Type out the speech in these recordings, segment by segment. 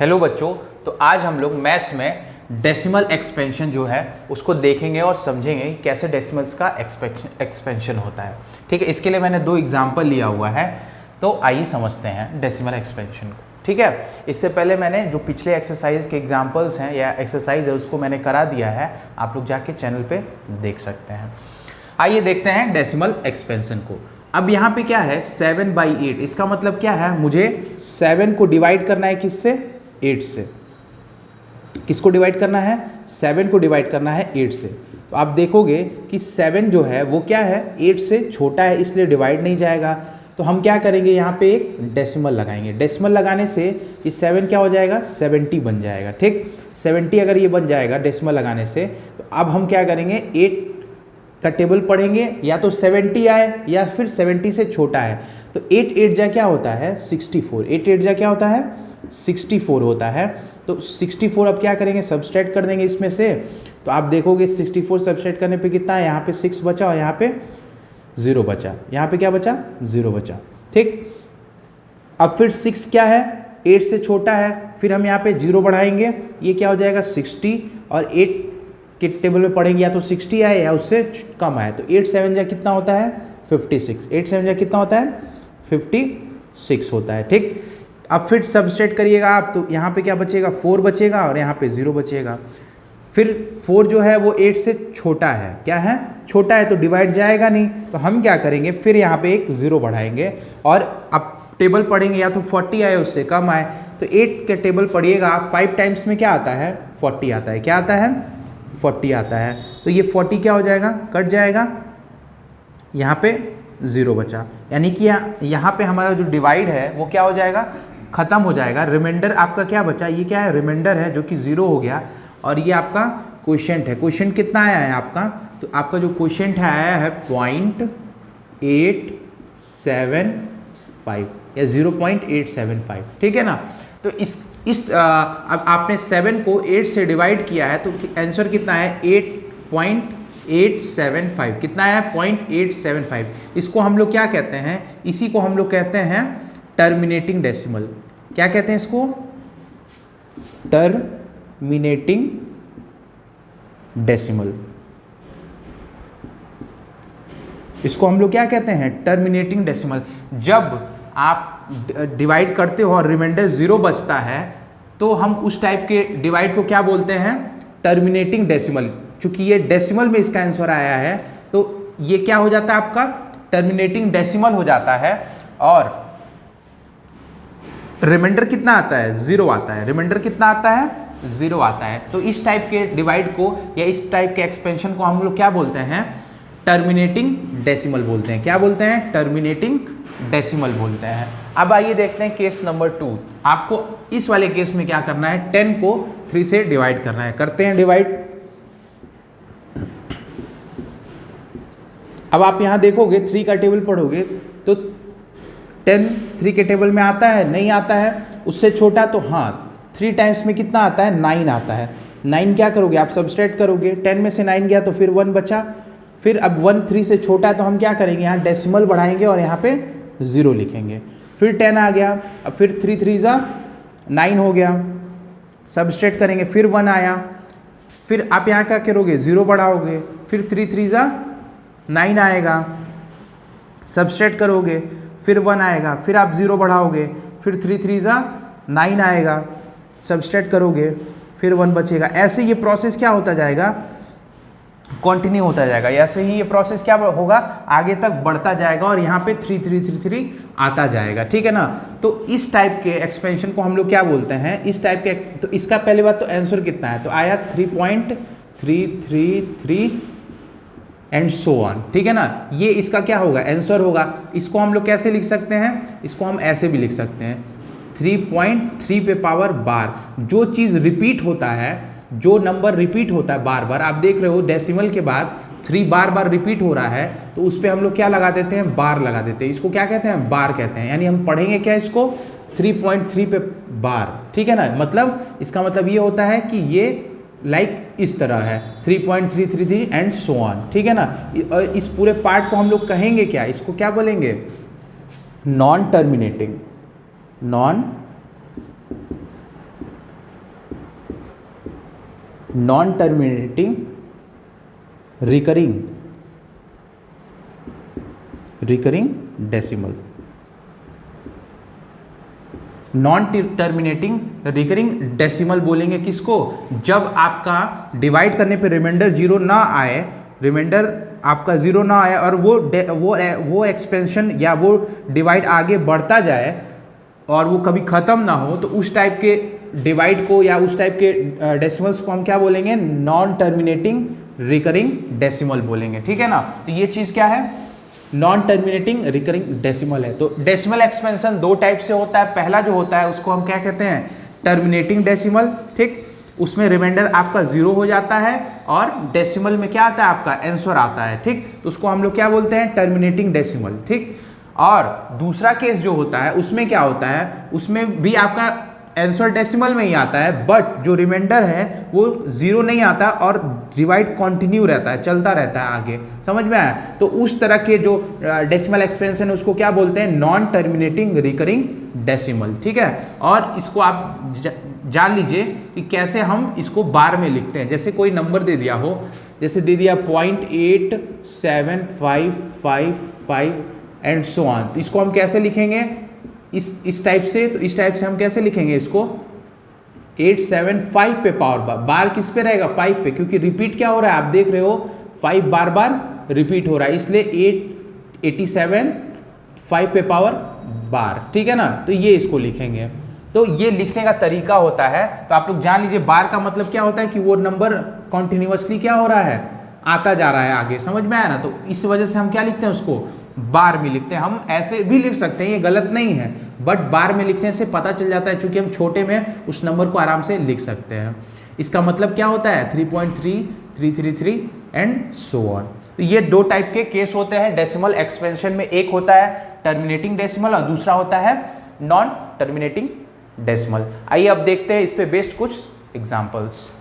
Hello बच्चों, तो आज हम लोग मैथ्स में डेसिमल एक्सपेंशन जो है उसको देखेंगे और समझेंगे कि कैसे डेसिमल्स का एक्सपेंशन होता है। ठीक है, इसके लिए मैंने दो एग्जाम्पल लिया हुआ है, तो आइए समझते हैं डेसिमल एक्सपेंशन को। ठीक है, इससे पहले मैंने जो पिछले एक्सरसाइज के एग्जाम्पल्स हैं या एक्सरसाइज है उसको मैंने करा दिया है, आप लोग जाके चैनल पे देख सकते हैं। आइए देखते हैं डेसिमल एक्सपेंशन को। अब यहाँ पे क्या है 7/8, इसका मतलब क्या है, मुझे 7 को डिवाइड करना है किससे, 8 से। किसको डिवाइड करना है, 7 को डिवाइड करना है 8 से। तो आप देखोगे कि 7 जो है वो क्या है 8 से छोटा है, इसलिए डिवाइड नहीं जाएगा। तो हम क्या करेंगे, यहाँ पे एक डेसिमल लगाएंगे। डेसिमल लगाने से ये 7 क्या हो जाएगा 70 बन जाएगा। ठीक, 70 अगर ये बन जाएगा डेसिमल लगाने से, तो अब हम क्या करेंगे 8 का टेबल पढ़ेंगे, या तो 70 आए या फिर 70 से छोटा है। तो 8 8 जा क्या होता है 64, 8 8 जा क्या होता है 64 होता है। तो 64 अब क्या करेंगे सब्सट्रैक्ट कर देंगे इसमें से। तो आप देखोगे 64 सब्सट्रैक्ट करने पे कितना है, यहाँ पे 6 बचा और यहाँ पे 0 बचा। यहाँ पे क्या बचा 0 बचा। ठीक, अब फिर 6 क्या है 8 से छोटा है, फिर हम यहाँ पे 0 बढ़ाएंगे, ये क्या हो जाएगा 60, और 8 के टेबल में पढ़ेंगे या तो 60 आए या उससे कम आए। तो 8 7 जा कितना होता है 56, 8 7 जा कितना होता है 56 होता है। ठीक, अब फिर सब्सट्रैक्ट करिएगा आप, तो यहाँ पे क्या बचेगा 4 बचेगा और यहाँ पे 0 बचेगा। फिर 4 जो है वो 8 से छोटा है, क्या है छोटा है, तो डिवाइड जाएगा नहीं। तो हम क्या करेंगे फिर यहाँ पे एक 0 बढ़ाएंगे और अब टेबल पढ़ेंगे या तो 40 आए उससे कम आए। तो 8 के टेबल पढ़िएगा, 5 टाइम्स में क्या आता है 40 आता है, क्या आता है 40 आता है। तो ये 40 क्या हो जाएगा कट जाएगा, यहाँ पे 0 बचा, यानी कि यहाँ पे हमारा जो डिवाइड है वो क्या हो जाएगा ख़त्म हो जाएगा। रिमाइंडर आपका क्या बचा, ये क्या है रिमाइंडर है जो कि 0 हो गया, और ये आपका क्वोशिएंट है। क्वोशिएंट कितना आया है आपका, तो आपका जो क्वोशिएंट है आया है 0.875 या 0.875। ठीक है ना। तो अब आपने 7 को 8 से डिवाइड किया है, तो आंसर कितना है 8.875। कितना है 0.875। इसको हम लोग क्या कहते हैं, इसी को हम लोग कहते हैं टर्मिनेटिंग डेसिमल। क्या कहते हैं इसको, टर्मिनेटिंग डेसिमल। इसको हम लोग क्या कहते हैं टर्मिनेटिंग डेसिमल। जब आप डिवाइड करते हो और रिमाइंडर 0 बचता है, तो हम उस टाइप के डिवाइड को क्या बोलते हैं टर्मिनेटिंग डेसिमल। चूंकि ये डेसिमल में इसका आंसर आया है, तो ये क्या हो जाता है आपका टर्मिनेटिंग डेसिमल हो जाता है, और रिमाइंडर कितना आता है 0 आता है। रिमाइंडर कितना आता है 0 आता है। तो इस टाइप के डिवाइड को या इस टाइप के एक्सपेंशन को हम लोग क्या बोलते हैं टर्मिनेटिंग डेसिमल बोलते हैं। क्या बोलते हैं टर्मिनेटिंग डेसिमल बोलते हैं। अब आइए देखते हैं केस नंबर 2। आपको इस वाले केस में क्या करना है 10 को 3 से डिवाइड करना है। करते हैं डिवाइड। अब आप यहां देखोगे 3 का टेबल पढ़ोगे तो 10 3 के टेबल में आता है नहीं आता है, उससे छोटा तो हाँ 3 टाइम्स में कितना आता है 9 आता है। 9 क्या करोगे आप सब्सट्रैक्ट करोगे, 10 में से 9 गया तो फिर 1 बचा। फिर अब 1 3 से छोटा है, तो हम क्या करेंगे यहाँ डेसिमल बढ़ाएंगे और यहाँ पे 0 लिखेंगे। फिर 10 आ गया, अब फिर 3 3 जा 9 हो गया, सब्सट्रैक्ट करेंगे, फिर 1 आया। फिर आप यहाँ क्या करोगे 0 बढ़ाओगे, फिर 3 3 जा 9 आएगा, सब्सट्रैक्ट करोगे, फिर 1 आएगा, फिर आप 0 बढ़ाओगे, फिर 3 3 जा 9 आएगा, सब्सट्रैक्ट करोगे, फिर 1 बचेगा। ऐसे ये प्रोसेस क्या होता जाएगा कंटिन्यू होता जाएगा। ऐसे ही ये प्रोसेस क्या होगा आगे तक बढ़ता जाएगा, और यहाँ पे 3 3 3 3 आता जाएगा। ठीक है ना। तो इस टाइप के एक्सपेंशन को हम लोग क्या बोलते हैं, इस टाइप के तो इसका पहले बात तो आंसर कितना है, तो आया 3.333 एंड सो ऑन। ठीक है ना। ये इसका क्या होगा आंसर होगा। इसको हम लोग कैसे लिख सकते हैं, इसको हम ऐसे भी लिख सकते हैं 3.3 पे पावर बार। जो चीज़ रिपीट होता है, जो नंबर रिपीट होता है बार बार, आप देख रहे हो डेसिमल के बाद 3 बार बार रिपीट हो रहा है, तो उस पर हम लोग क्या लगा देते हैं बार लगा देते हैं। इसको क्या कहते हैं बार कहते हैं। यानी हम पढ़ेंगे क्या इसको 3.3 पे बार। ठीक है ना। मतलब इसका मतलब ये होता है कि ये इस तरह है 3.333 एंड सो ऑन। ठीक है ना। इस पूरे पार्ट को हम लोग कहेंगे क्या, इसको क्या बोलेंगे non terminating non terminating recurring decimal. Non terminating recurring decimal बोलेंगे किसको? जब आपका डिवाइड करने पे रिमाइंडर जीरो ना आए, रिमाइंडर आपका जीरो ना आए और वो एक्सपेंशन या वो डिवाइड आगे बढ़ता जाए और वो कभी ख़त्म ना हो, तो उस टाइप के डिवाइड को या उस टाइप के डेसिमल्स को हम क्या बोलेंगे? नॉन टर्मिनेटिंग रिकरिंग डेसिमल बोलेंगे। ठीक है ना? तो ये चीज़ क्या है? नॉन टर्मिनेटिंग रिकरिंग डेसिमल है। तो डेसिमल एक्सपेंशन दो टाइप से होता है। पहला जो होता है उसको हम क्या कहते हैं? Terminating decimal. ठीक, उसमें रिमाइंडर आपका जीरो हो जाता है और डेसिमल में क्या आता है? आपका आंसर आता है। ठीक, तो उसको हम लोग क्या बोलते हैं? Terminating decimal. ठीक, और दूसरा केस जो होता है उसमें क्या होता है? उसमें भी आपका आंसर डेसिमल में ही आता है, बट जो रिमाइंडर है वो जीरो नहीं आता और डिवाइड कंटिन्यू रहता है, चलता रहता है आगे। समझ में आया? तो उस तरह के जो डेसिमल एक्सपेंशन है उसको क्या बोलते हैं? Non terminating recurring decimal. ठीक है, और इसको आप जान लीजिए कि कैसे हम इसको बार में लिखते हैं। जैसे कोई नंबर दे दिया हो, जैसे दे दिया 0.8755 एंड सो ऑन, तो इसको हम कैसे लिखेंगे? इस टाइप से। तो इस टाइप से हम कैसे लिखेंगे इसको? 875 पे पावर बार किस पे रहेगा? 5 पे, क्योंकि रिपीट क्या हो रहा है? आप देख रहे हो 5 बार बार रिपीट हो रहा है, इसलिए 887 5 पे पावर बार। ठीक है ना? तो ये इसको लिखेंगे। तो ये लिखने का तरीका होता है। तो आप लोग जान लीजिए बार का मतलब क्या होता है कि वो नंबर कॉन्टिन्यूसली क्या हो रहा है? आता जा रहा है आगे। समझ में आया ना? तो इस वजह से हम क्या लिखते हैं? उसको बार में लिखते हैं। हम ऐसे भी लिख सकते हैं, ये गलत नहीं है, बट बार में लिखने से पता चल जाता है, क्योंकि हम छोटे में उस नंबर को आराम से लिख सकते हैं। इसका मतलब क्या होता है? 3.3333 एंड सो ऑन। तो ये दो टाइप के केस होते हैं डेसिमल एक्सपेंशन में। एक होता है टर्मिनेटिंग डेसिमल और दूसरा होता है नॉन टर्मिनेटिंग डेसिमल। आइए अब देखते हैं इस पे बेस्ड कुछ एग्जांपल्स।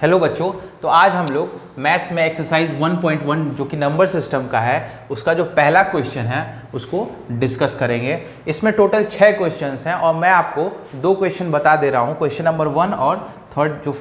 हेलो बच्चों, तो आज हम लोग मैथ्स में एक्सरसाइज 1.1 जो कि नंबर सिस्टम का है, उसका जो पहला क्वेश्चन है उसको डिस्कस करेंगे। इसमें टोटल 6 क्वेश्चंस हैं और मैं आपको 2 क्वेश्चन बता दे रहा हूँ। क्वेश्चन नंबर 1 और थर्ड जो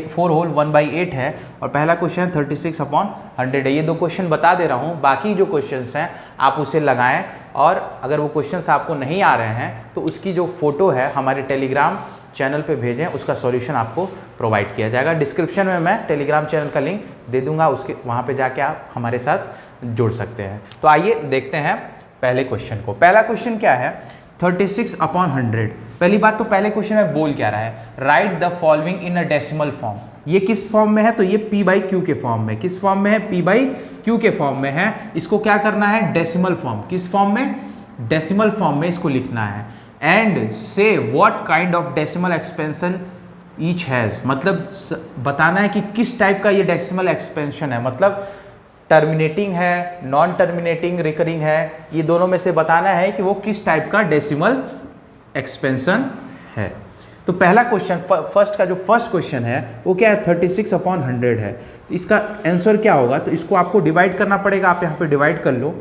4 होल 1/8 है, और पहला क्वेश्चन 36/100 है। ये 2 क्वेश्चन बता दे रहा हूँ। बाकी जो क्वेश्चंस हैं आप उसे लगाएं, और अगर वो क्वेश्चंस आपको नहीं आ रहे हैं तो उसकी जो फोटो है हमारे टेलीग्राम चैनल पे भेजें, उसका सॉल्यूशन आपको प्रोवाइड किया जाएगा। डिस्क्रिप्शन में मैं टेलीग्राम चैनल का लिंक दे दूंगा, उसके वहाँ पे जाके आप हमारे साथ जुड़ सकते हैं। तो आइए देखते हैं पहले क्वेश्चन को। पहला क्वेश्चन क्या है? 36/100। पहली बात तो पहले क्वेश्चन में बोल क्या रहा है? Right the following in a decimal form. ये किस फॉर्म में है? तो ये p/q के फॉर्म में। किस फॉर्म में है? p/q के फॉर्म में है। इसको क्या करना है? Decimal form. किस फॉर्म में? डेसिमल फॉर्म में इसको लिखना है। एंड से what kind of decimal expansion each has, मतलब बताना है कि किस टाइप का ये डेसिमल एक्सपेंशन है, मतलब टर्मिनेटिंग है, नॉन टर्मिनेटिंग रिकरिंग है, ये दोनों में से बताना है कि वो किस टाइप का डेसिमल एक्सपेंशन है। तो पहला क्वेश्चन फर्स्ट का जो फर्स्ट क्वेश्चन है वो क्या है? 36/100 है। तो इसका आंसर क्या होगा? तो इसको आपको डिवाइड करना पड़ेगा। आप यहाँ पे डिवाइड कर लो।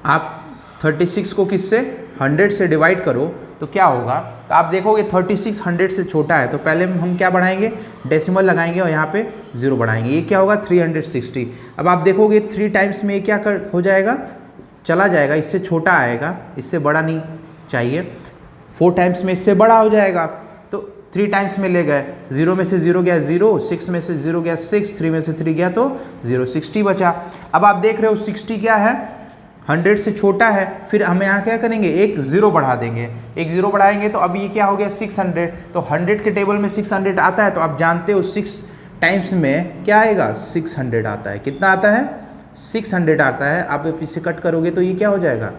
आप 36 को किससे? 100 से डिवाइड करो तो क्या होगा? तो आप देखोगे 36 100 से छोटा है, तो पहले हम क्या बढ़ाएंगे? डेसिमल लगाएंगे और यहाँ पे 0 बढ़ाएंगे। ये क्या होगा? 360। अब आप देखोगे 3 टाइम्स में ये क्या हो जाएगा? चला जाएगा, इससे छोटा आएगा, इससे बड़ा नहीं चाहिए। 4 टाइम्स में इससे बड़ा हो जाएगा, तो 3 टाइम्स में ले गए। 0 में से 0 गया 0, 6 में से 0 गया 6, 3 में से 3 गया तो 0, 60 बचा। अब आप देख रहे हो 60 क्या है? 100 से छोटा है। फिर हम यहाँ क्या करेंगे? एक 0 बढ़ा देंगे। एक 0 बढ़ाएंगे तो अब ये क्या हो गया? 600। तो 100 के टेबल में 600 आता है, तो आप जानते हो 6 टाइम्स में क्या आएगा? 600 आता है। कितना आता है? 600 आता है। आप इसे कट करोगे तो ये क्या हो जाएगा?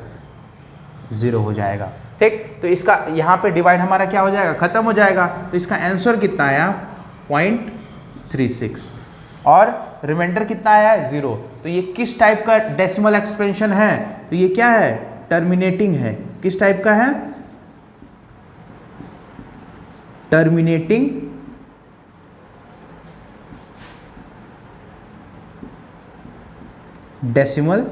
0 हो जाएगा। ठीक, तो इसका यहाँ पे डिवाइड हमारा क्या हो जाएगा? खत्म हो जाएगा। तो इसका आंसर कितना आया? 0.36 और रिमाइंडर कितना आया है? 0। तो ये किस टाइप का डेसिमल एक्सपेंशन है? तो ये क्या है? टर्मिनेटिंग है। किस टाइप का है? टर्मिनेटिंग डेसिमल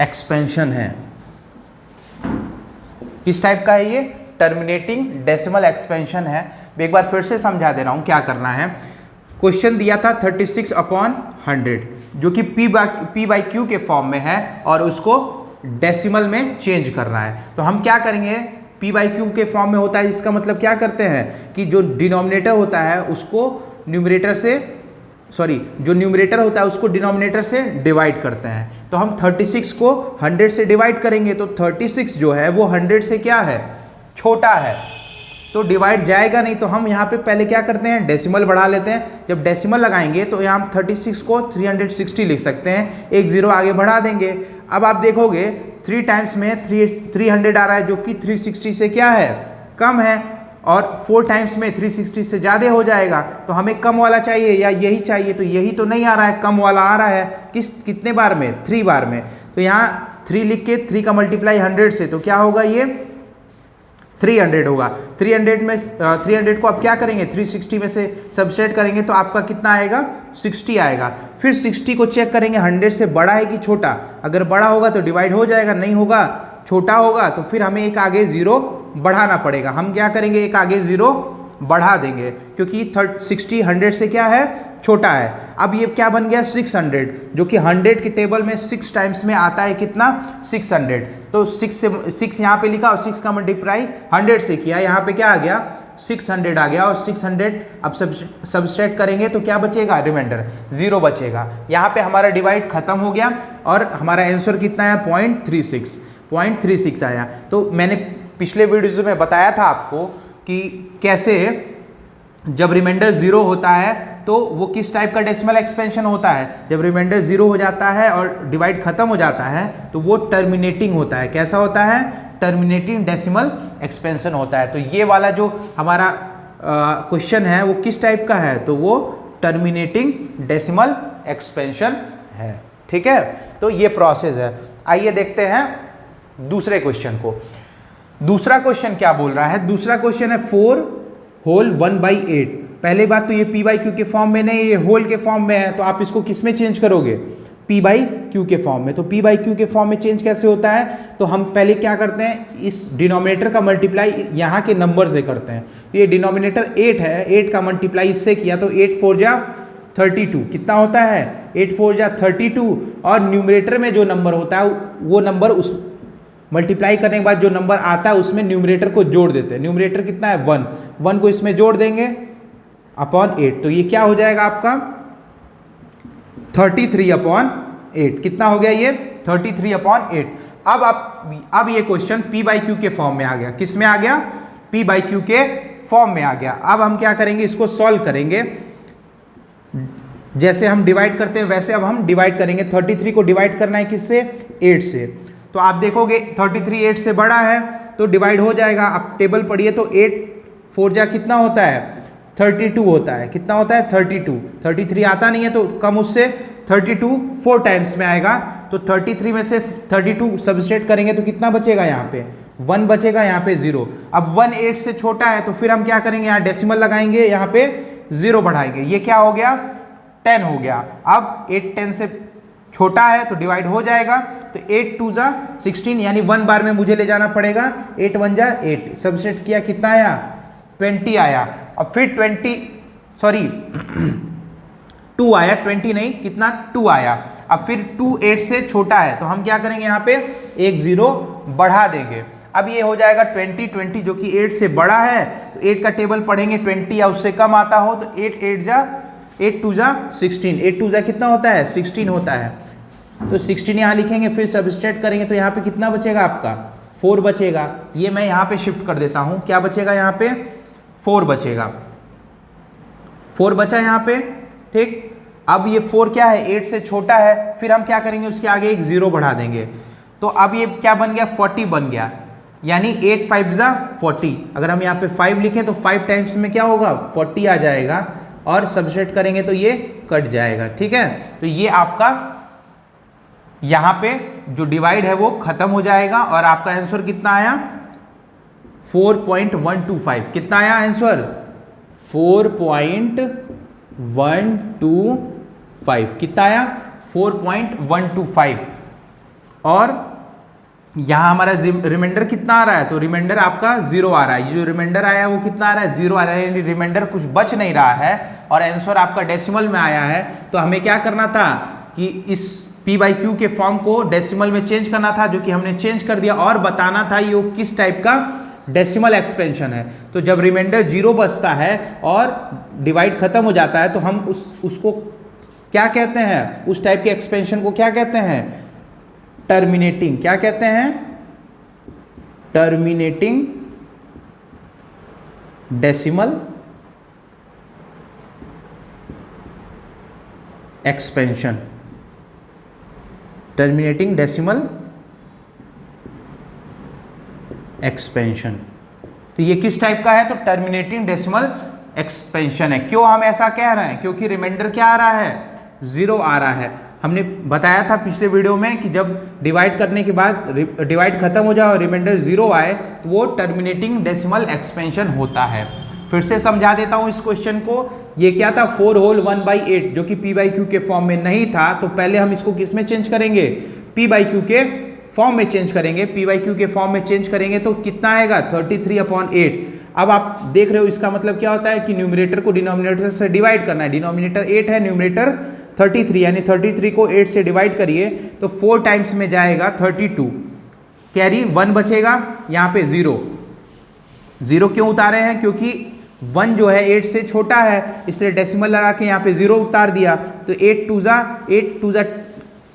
एक्सपेंशन है। किस टाइप का है ये? टर्मिनेटिंग डेसिमल एक्सपेंशन है। एक बार फिर से समझा दे रहा हूँ क्या करना है। क्वेश्चन दिया था 36/100 जो कि P बाई क्यू के फॉर्म में है और उसको डेसिमल में चेंज करना है। तो हम क्या करेंगे, P बाई क्यू के फॉर्म में होता है, इसका मतलब क्या करते हैं कि जो डिनोमिनेटर होता है उसको न्यूमरेटर से जो न्यूमरेटर होता है उसको डिनोमिनेटर से डिवाइड करते हैं। तो हम 36 को 100 से डिवाइड करेंगे तो 36 जो है वो 100 से क्या है? छोटा है, तो डिवाइड जाएगा नहीं। तो हम यहाँ पे पहले क्या करते हैं, डेसिमल बढ़ा लेते हैं। जब डेसिमल लगाएंगे तो यहाँ हम 36 को 360 लिख सकते हैं, एक जीरो आगे बढ़ा देंगे। अब आप देखोगे 3 टाइम्स में 300 आ रहा है जो कि 360 से क्या है? कम है, और 4 टाइम्स में 360 से ज़्यादा हो जाएगा। तो हमें कम वाला चाहिए या यही चाहिए? तो यही तो नहीं आ रहा है, कम वाला आ रहा है। कितने बार में? 3 बार में। तो यहाँ 3 लिख के 3 का मल्टीप्लाई 100 से, तो क्या होगा ये? 300 होगा। 300 को आप क्या करेंगे? 360 में से सबट्रैक्ट करेंगे तो आपका कितना आएगा? 60 आएगा। फिर 60 को चेक करेंगे 100 से बड़ा है कि छोटा। अगर बड़ा होगा तो डिवाइड हो जाएगा, नहीं होगा छोटा होगा तो फिर हमें एक आगे जीरो बढ़ाना पड़ेगा। हम क्या करेंगे? एक आगे जीरो बढ़ा देंगे क्योंकि 60 100 से क्या है? छोटा है। अब ये क्या बन गया? 600, जो कि 100 के टेबल में 6 टाइम्स में आता है कितना? 600। तो 6 यहाँ पे लिखा और 6 का मल्टीप्लाई 100 से किया, यहाँ पे क्या आ गया? 600 आ गया। और 600 अब सबट्रैक्ट करेंगे तो क्या बचेगा? रिमाइंडर 0 बचेगा। यहाँ पे हमारा डिवाइड खत्म हो गया और हमारा आंसर कितना है? 0.36 आया। तो मैंने पिछले वीडियोज़ में बताया था आपको कि कैसे जब रिमाइंडर 0 होता है तो वो किस टाइप का डेसिमल एक्सपेंशन होता है। जब रिमाइंडर 0 हो जाता है और डिवाइड खत्म हो जाता है तो वो टर्मिनेटिंग होता है। कैसा होता है? टर्मिनेटिंग डेसिमल एक्सपेंशन होता है। तो ये वाला जो हमारा क्वेश्चन है वो किस टाइप का है? तो वो टर्मिनेटिंग डेसिमल एक्सपेंशन है। ठीक है, तो ये प्रोसेस है। आइए देखते हैं दूसरे क्वेश्चन को। दूसरा क्वेश्चन क्या बोल रहा है? दूसरा क्वेश्चन है 4 होल 1/8। पहले बात तो ये P बाई क्यू के फॉर्म में नहीं, ये होल के फॉर्म में है। तो आप इसको किस में चेंज करोगे? P बाई क्यू के फॉर्म में। तो P बाई क्यू के फॉर्म में चेंज कैसे होता है? तो हम पहले क्या करते हैं, इस डिनोमिनेटर का मल्टीप्लाई यहाँ के नंबर से करते हैं। तो ये डिनोमिनेटर 8 है, 8 का मल्टीप्लाई इससे किया तो 8 4 जा 32 कितना होता है? 8 4 जा 32। और न्यूमरेटर में जो नंबर होता है वो नंबर उस मल्टीप्लाई करने के बाद जो नंबर आता है उसमें न्यूमरेटर को जोड़ देते हैं। न्यूमरेटर कितना है? 1 को इसमें जोड़ देंगे अपॉन 8। तो ये क्या हो जाएगा आपका? 33/8। कितना हो गया ये? 33/8। अब ये क्वेश्चन P बाई क्यू के फॉर्म में आ गया। किस में आ गया? P बाई क्यू के फॉर्म में आ गया। अब हम क्या करेंगे? इसको सॉल्व करेंगे। जैसे हम डिवाइड करते हैं वैसे अब हम डिवाइड करेंगे। 33 को डिवाइड करना है किससे? 8 से। तो आप देखोगे 33 8 से बड़ा है तो डिवाइड हो जाएगा। आप टेबल पढ़िए तो 8 4 जा कितना होता है? 32 होता है। कितना होता है? 32। 33 आता नहीं है तो कम उससे 32 4 टाइम्स में आएगा। तो 33 में से 32 सबट्रैक्ट करेंगे तो कितना बचेगा? यहाँ पे 1 बचेगा, यहाँ पे 0। अब 1 8 से छोटा है तो फिर हम क्या करेंगे? यहाँ डेसिमल लगाएंगे, यहाँ पे 0 बढ़ाएंगे। ये क्या हो गया? 10 हो गया। अब 8 10 से छोटा है तो डिवाइड हो जाएगा। तो 8 2 जा 16, यानी 1 बार में मुझे ले जाना पड़ेगा। 8 1 जा 8 सबट्रैक्ट किया, कितना आया? 20 आया। अब फिर 2 आया, 20 नहीं, कितना? 2 आया। अब फिर 2 8 से छोटा है तो हम क्या करेंगे? यहाँ पे एक 0 बढ़ा देंगे। अब ये हो जाएगा 20 जो कि 8 से बड़ा है। तो 8 का टेबल पढ़ेंगे, 20 या उससे कम आता हो तो 8 2 जा 16। 8 2 जा कितना होता है? 16 होता है। तो 16 यहाँ लिखेंगे, फिर सबट्रैक्ट करेंगे तो यहाँ पे कितना बचेगा आपका? 4 बचेगा। ये मैं यहाँ पे शिफ्ट कर देता हूँ। क्या बचेगा यहाँ पे? 4 बचेगा। 4 बचा यहाँ पे। ठीक, अब ये 4 क्या है? 8 से छोटा है। फिर हम क्या करेंगे? उसके आगे एक 0 बढ़ा देंगे। तो अब ये क्या बन गया? 40 बन गया, यानी 8 5 जा 40। अगर हम यहाँ पे 5 लिखें तो 5 टाइम्स में क्या होगा? 40 आ जाएगा। और सबट्रैक्ट करेंगे तो ये कट जाएगा। ठीक है, तो ये आपका यहाँ पे जो डिवाइड है वो खत्म हो जाएगा और आपका आंसर कितना आया? 4.125। कितना आया आंसर? 4.125। कितना आया? 4.125। और यहाँ हमारा रिमाइंडर कितना आ रहा है, तो रिमाइंडर आपका 0 आ रहा है। ये जो रिमाइंडर आया है वो कितना आ रहा है, 0 आ रहा है, यानी रिमाइंडर कुछ बच नहीं रहा है और आंसर आपका डेसिमल में आया है। तो हमें क्या करना था कि इस p/q के फॉर्म को डेसिमल में चेंज करना था, जो कि हमने चेंज कर दिया, और बताना था ये किस टाइप का डेसिमल एक्सपेंशन है। तो जब रिमाइंडर 0 बचता है और डिवाइड खत्म हो जाता है तो हम उसको क्या कहते हैं, उस टाइप के एक्सपेंशन को क्या कहते हैं, टर्मिनेटिंग। क्या कहते हैं, terminating decimal expansion. Terminating decimal expansion. तो ये किस टाइप का है, तो टर्मिनेटिंग डेसिमल एक्सपेंशन है। क्यों हम ऐसा कह रहे हैं, क्योंकि रिमाइंडर क्या आ रहा है, 0 आ रहा है। हमने बताया था पिछले वीडियो में कि जब डिवाइड करने के बाद डिवाइड खत्म हो जाए और रिमाइंडर 0 आए तो वो टर्मिनेटिंग डेसिमल एक्सपेंशन होता है। फिर से समझा देता हूं इस क्वेश्चन को। ये क्या था, 4 होल 1/8, जो कि p/q के फॉर्म में नहीं था। तो पहले हम इसको किस में चेंज करेंगे, p/q के फॉर्म में चेंज करेंगे। p/q के फॉर्म में चेंज करेंगे तो कितना आएगा, 33/8। अब आप देख रहे हो इसका मतलब क्या होता है कि न्यूमरेटर को डिनोमिनेटर से डिवाइड करना है। डिनोमिनेटर 8 है, न्यूमरेटर 33, यानी 33 को 8 से डिवाइड करिए तो 4 टाइम्स में जाएगा 32, कैरी 1 बचेगा, यहाँ पे 0 क्यों उतारे हैं, क्योंकि 1 जो है 8 से छोटा है, इसलिए डेसिमल लगा के यहाँ पे 0 उतार दिया। तो 8 2 ज़ा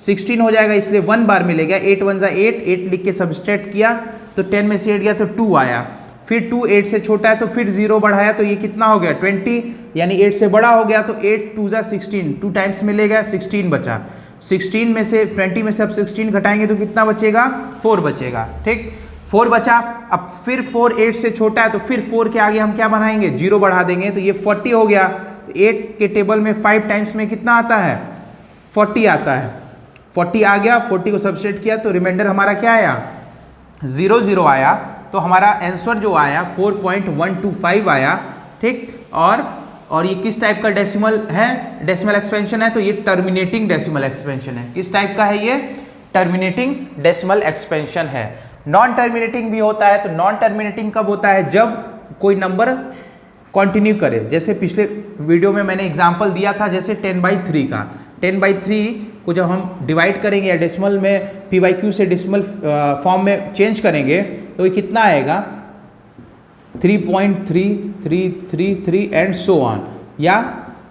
16 हो जाएगा, इसलिए 1 बार मिलेगा। 8 1 ज़ा 8 लिख के सब्सट्रैक्ट किया तो 10 में से 8 गया तो 2 आया। फिर 2 8 से छोटा है तो फिर 0 बढ़ाया तो ये कितना हो गया, 20, यानी 8 से बड़ा हो गया। तो 8 2 ज़ा 16, 2 टाइम्स मिलेगा, 16 बचा। 16 में से 20 में से अब 16 घटाएंगे तो कितना बचेगा, 4 बचेगा। ठीक, 4 बचा। अब फिर 4 8 से छोटा है तो फिर 4 के आगे हम क्या बनाएंगे, 0 बढ़ा देंगे तो ये 40 हो गया। तो 8 के टेबल में 5 टाइम्स में कितना आता है, 40 आता है। 40 आ गया, 40 को सब्सट्रैक्ट किया तो रिमाइंडर हमारा क्या आया, 0 0 आया। तो हमारा आंसर जो आया 4.125 आया। ठीक, और ये किस टाइप का डेसिमल है, डेसिमल एक्सपेंशन है, तो ये टर्मिनेटिंग डेसिमल एक्सपेंशन है। किस टाइप का है ये, टर्मिनेटिंग डेसिमल एक्सपेंशन है। नॉन टर्मिनेटिंग भी होता है। तो नॉन टर्मिनेटिंग कब होता है, जब कोई नंबर कंटिन्यू करे। जैसे पिछले वीडियो में मैंने एग्जांपल दिया था, जैसे 10/3 का। 10/3 को जब हम डिवाइड करेंगे या डेसिमल में p/q से डेसिमल फॉर्म में चेंज करेंगे तो ये कितना आएगा, 3.3333 एंड सो ऑन, या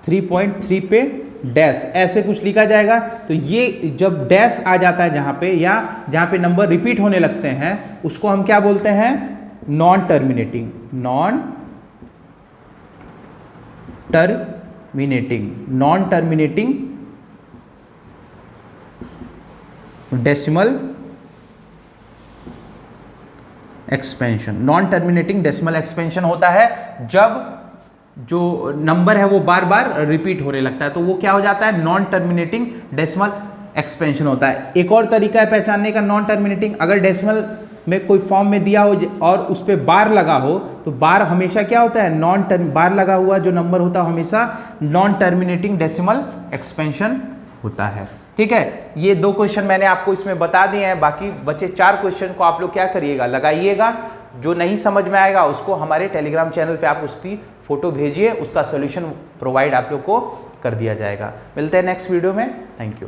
3.3 पे डैश, ऐसे कुछ लिखा जाएगा। तो ये जब डैश आ जाता है जहाँ पे, या जहाँ पे नंबर रिपीट होने लगते हैं, उसको हम क्या बोलते हैं, non terminating. Non terminating decimal expansion. Non terminating decimal expansion होता है जब जो नंबर है वो बार बार रिपीट होने लगता है, तो वो क्या हो जाता है, नॉन टर्मिनेटिंग डेसिमल एक्सपेंशन होता है। एक और तरीका है पहचानने का नॉन टर्मिनेटिंग, अगर डेसिमल में कोई फॉर्म में दिया हो और उस पर बार लगा हो, तो बार हमेशा क्या होता है, बार लगा हुआ जो नंबर होता है हमेशा नॉन टर्मिनेटिंग डेसिमल एक्सपेंशन होता है। ठीक है, ये 2 क्वेश्चन मैंने आपको इसमें बता दिए हैं। बाकी बचे 4 क्वेश्चन को आप लोग क्या करिएगा, लगाइएगा। जो नहीं समझ में आएगा उसको हमारे टेलीग्राम चैनल पे आप उसकी फोटो भेजिए, उसका सॉल्यूशन प्रोवाइड आप लोग को कर दिया जाएगा। मिलते हैं नेक्स्ट वीडियो में। Thank you.